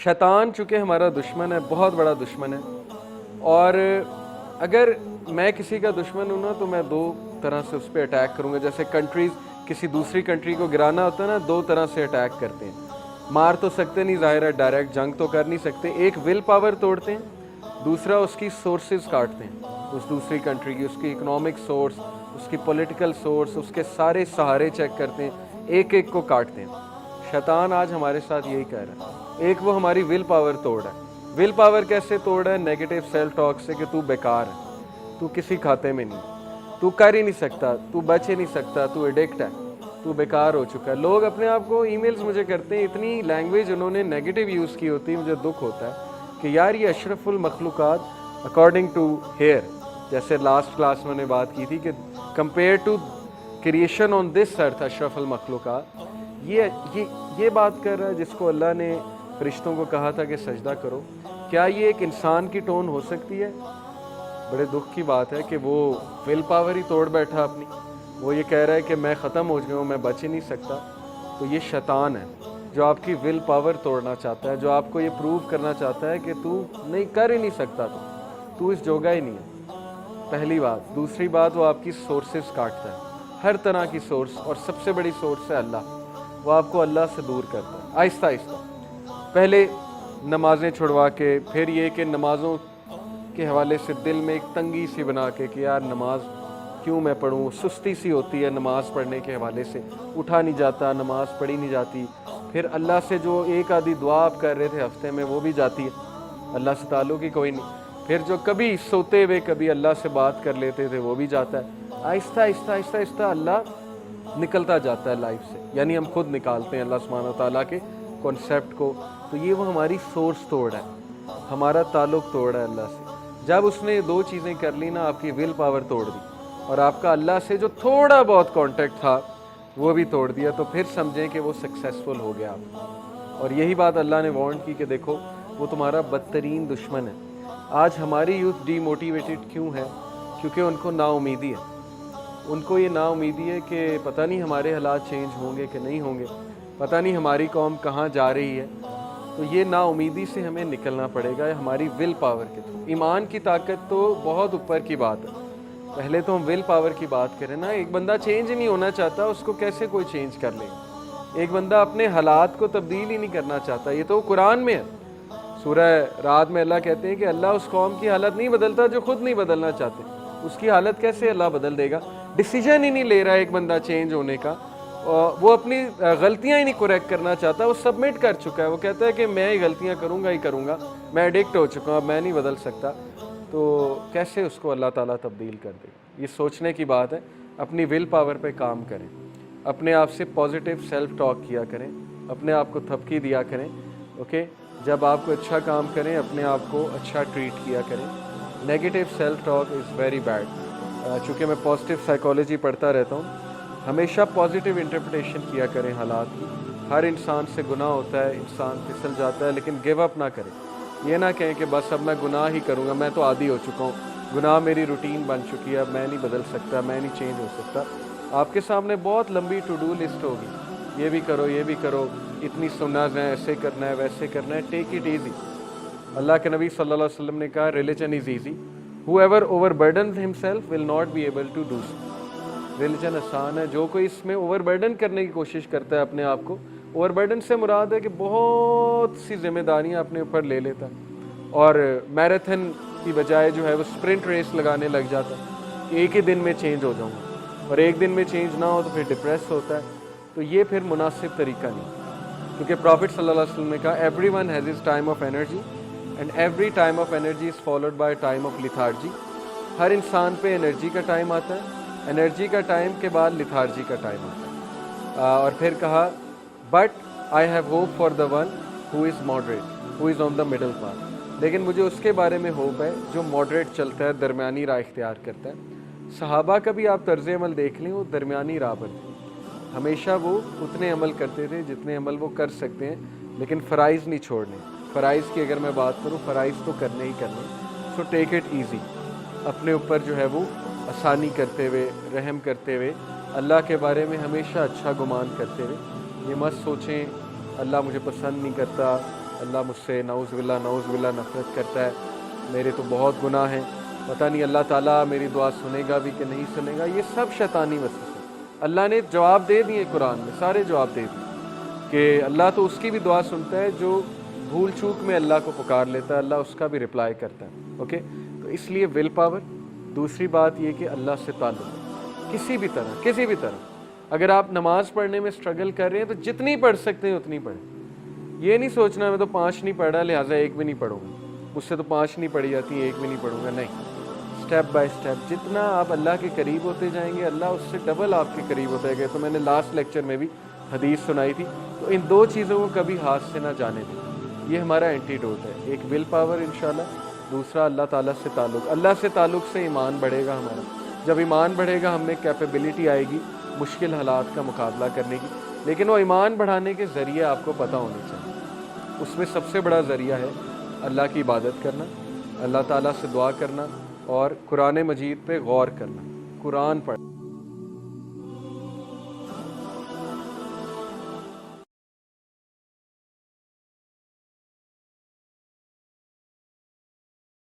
शैतान चूँकि हमारा दुश्मन है, बहुत बड़ा दुश्मन है। और अगर मैं किसी का दुश्मन हूँ ना, तो मैं दो तरह से उस पे अटैक करूँगा। जैसे कंट्रीज़ किसी दूसरी कंट्री को गिराना होता है ना, दो तरह से अटैक करते हैं। मार तो सकते नहीं, ज़ाहिर है, डायरेक्ट जंग तो कर नहीं सकते। एक विल पावर तोड़ते हैं, दूसरा उसकी सोर्सेज काटते हैं उस दूसरी कंट्री की, उसकी इकोनॉमिक सोर्स, उसकी पॉलिटिकल सोर्स, उसके सारे सहारे चेक करते हैं, एक एक को काटते हैं। शैतान आज हमारे साथ यही कह रहा है। एक वो हमारी विल पावर तोड़ है। विल पावर कैसे तोड़ है? नेगेटिव सेल्फ टॉक से कि तू बेकार है, तू किसी खाते में नहीं, तू कर ही नहीं सकता, तू बच ही नहीं सकता, तू एडिक्ट है, तू बेकार हो चुका है। लोग अपने आप को ईमेल्स मुझे करते हैं, इतनी लैंग्वेज उन्होंने नेगेटिव यूज़ की होती है, मुझे दुख होता है कि यार ये अशरफुल मखलूक़ात अकॉर्डिंग टू हेयर, जैसे लास्ट क्लास में मैंने बात की थी कि compare to creation on this earth अशरफुल मखलूक़ात, ये बात कर रहा है जिसको अल्लाह ने फरिश्तों को कहा था कि सजदा करो। क्या ये एक इंसान की टोन हो सकती है? बड़े दुख की बात है कि वो विल पावर ही तोड़ बैठा अपनी। वो ये कह रहा है कि मैं ख़त्म हो गया हूँ, मैं बच ही नहीं सकता। तो ये शैतान है जो आपकी विल पावर तोड़ना चाहता है, जो आपको ये प्रूव करना चाहता है कि तू नहीं कर ही नहीं सकता, तू इस जोगा ही नहीं है। पहली बात। दूसरी बात, वो आपकी सोर्सेस काटता है, हर तरह की सोर्स, और सबसे बड़ी सोर्स है अल्लाह। वो आपको अल्लाह से दूर करता है आहिस्ता आहिस्ता। पहले नमाज़ें छुड़वा के, फिर ये कि नमाज़ों के हवाले से दिल में एक तंगी सी बना के कि यार नमाज क्यों मैं पढ़ूँ, सुस्ती सी होती है नमाज़ पढ़ने के हवाले से, उठा नहीं जाता, नमाज़ पढ़ी नहीं जाती। फिर अल्लाह से जो एक आधी दुआ आप कर रहे थे हफ्ते में, वो भी जाती है, अल्लाह से ताल्लुक़ ही कोई नहीं। फिर जो कभी सोते हुए कभी अल्लाह से बात कर लेते थे, वो भी जाता है। आहिस्ता आहिस्ता आहिस्ता आहिस्ता अल्लाह निकलता जाता है लाइफ से, यानी हम खुद निकालते हैं अल्लाह सुब्हानहू व तआला के कॉन्सेप्ट को। तो ये वो हमारी सोर्स तोड़ है, हमारा ताल्लुक़ तोड़ है अल्लाह से। जब उसने ये दो चीज़ें कर ली ना, आपकी विल पावर तोड़ दी और आपका अल्लाह से जो थोड़ा बहुत कांटेक्ट था वो भी तोड़ दिया, तो फिर समझें कि वो सक्सेसफुल हो गया आप। और यही बात अल्लाह ने वार्न की कि देखो वो तुम्हारा बदतरीन दुश्मन है। आज हमारी यूथ डीमोटिवेटेड क्यों है? क्योंकि उनको नाउमीदी है। उनको ये नाउमीदी है कि पता नहीं हमारे हालात चेंज होंगे कि नहीं होंगे, पता नहीं हमारी कौम कहाँ जा रही है। तो ये नाउमीदी से हमें निकलना पड़ेगा हमारी विल पावर के थ्रू। ईमान की ताकत तो बहुत ऊपर की बात है, पहले तो हम विल पावर की बात करें ना। एक बंदा चेंज ही नहीं होना चाहता, उसको कैसे कोई चेंज कर लेगा? एक बंदा अपने हालात को तब्दील ही नहीं करना चाहता, ये तो कुरान में है। सूरह रात में अल्लाह कहते हैं कि अल्लाह उस कौम की हालत नहीं बदलता जो खुद नहीं बदलना चाहते। उसकी हालत कैसे अल्लाह बदल देगा? डिसीजन ही नहीं ले रहा है एक बंदा चेंज होने का, वो अपनी गलतियां ही नहीं करेक्ट करना चाहता, वो सबमिट कर चुका है। वो कहता है कि मैं ही गलतियां करूंगा ही करूंगा, मैं एडिक्ट हो चुका हूँ, अब मैं नहीं बदल सकता। तो कैसे उसको अल्लाह ताला तब्दील कर दे? ये सोचने की बात है। अपनी विल पावर पे काम करें, अपने आप से पॉजिटिव सेल्फ टॉक किया करें, अपने आप को थपकी दिया करें। ओके, जब आप कोई अच्छा काम करें अपने आप को अच्छा ट्रीट किया करें। Negative self talk is very bad. चूँकि मैं पॉजिटिव साइकोलॉजी पढ़ता रहता हूँ, हमेशा पॉजिटिव इंटरप्रिटेशन किया करें हालात की। हर इंसान से गुनाह होता है, इंसान फिसल जाता है, लेकिन गिव अप ना करें। ये ना कहें कि बस अब मैं गुनाह ही करूँगा, मैं तो आदी हो चुका हूँ, गुनाह मेरी रूटीन बन चुकी है, अब मैं नहीं बदल सकता, मैं नहीं चेंज हो सकता। आपके सामने बहुत लंबी टू डू लिस्ट होगी, ये भी करो, ये भी करो, इतनी सुन्नत है, ऐसे करना है, वैसे करना है। Take it easy. अल्लाह के नबी सल्लल्लाहु अलैहि वसल्लम ने कहा, religion is easy, whoever overburdens himself will not be able to do so. Religion आसान है, जो कोई इसमें ओवरबर्डन करने की कोशिश करता है अपने आप को, ओवरबर्डन से मुराद है कि बहुत सी जिम्मेदारियां अपने ऊपर ले लेता है और मैराथन की बजाय जो है वो स्प्रिंट रेस लगाने लग जाता है। एक ही दिन में चेंज हो जाऊंगा, और एक दिन में चेंज ना हो तो फिर डिप्रेस होता है। तो ये फिर मुनासिब तरीका नहीं, क्योंकि प्रॉफिट सल्लल्लाहु अलैहि वसल्लम ने कहा, everyone has his time of energy and every time of energy is followed by time of lethargy. हर इंसान पे एनर्जी का टाइम आता है, एनर्जी का टाइम के बाद लिथार्जी का टाइम आता है। और फिर कहा, but I have hope for the one who is moderate, who is on the middle path. लेकिन मुझे उसके बारे में होप है जो मॉडरेट चलता है, दरमियानी राह इख्तियार करता है। सहाबा का भी आप तर्ज़ अमल देख लें, वो दरमियानी राह पर थे। हमेशा वो उतने अमल करते थे जितने अमल वो कर सकते हैं, लेकिन फ़राइज़ नहीं छोड़ने। फ़राइज़ की अगर मैं बात करूँ, फ़राइज़ तो करने ही करने। सो टेक इट ईजी, अपने ऊपर जो है वो आसानी करते हुए, रहम करते हुए, अल्लाह के बारे में हमेशा अच्छा गुमान करते हुए। ये मत सोचें अल्लाह मुझे पसंद नहीं करता, اللہ مجھ سے نعوذ باللہ نفرت کرتا ہے, میرے تو بہت گناہ ہیں, پتہ نہیں اللہ تعالیٰ میری دعا سنے گا بھی کہ نہیں سنے گا. یہ سب شیطانی وسوسے. اللہ نے جواب دے دیے قرآن میں, سارے جواب دے دیے کہ اللہ تو اس کی بھی دعا سنتا ہے جو بھول چوک میں اللہ کو پکار لیتا ہے, اللہ اس کا بھی رپلائی کرتا ہے. اوکے, تو اس لیے ول پاور. دوسری بات یہ کہ اللہ سے تعلق کسی بھی طرح. اگر آپ نماز پڑھنے میں اسٹرگل کر رہے ہیں تو جتنی پڑھ سکتے ہیں اتنی پڑھیں. یہ نہیں سوچنا میں تو 5 نہیں پڑھ رہا لہٰذا 1 بھی نہیں پڑھوں گا, مجھ سے تو 5 نہیں پڑھی جاتی 1 بھی نہیں پڑھوں گا. نہیں, اسٹیپ بائی اسٹیپ جتنا آپ اللہ کے قریب ہوتے جائیں گے اللہ اس سے ڈبل آپ کے قریب ہوتے گئے. تو میں نے لاسٹ لیکچر میں بھی حدیث سنائی تھی. تو ان 2 چیزوں کو کبھی ہاتھ سے نہ جانے دیں. یہ ہمارا اینٹی ڈوٹ ہے. ایک ول پاور انشاءاللہ, دوسرا اللہ تعالیٰ سے تعلق. اللہ سے تعلق سے ایمان بڑھے گا ہمارا. جب ایمان بڑھے گا ہم میں کیپیبلٹی آئے گی مشکل حالات کا مقابلہ کرنے کی. لیکن وہ ایمان بڑھانے کے ذریعے آپ کو پتہ ہونے چاہیے. اس میں سب سے بڑا ذریعہ ہے اللہ کی عبادت کرنا, اللہ تعالیٰ سے دعا کرنا اور قرآن مجید پہ غور کرنا, قرآن پڑھنا.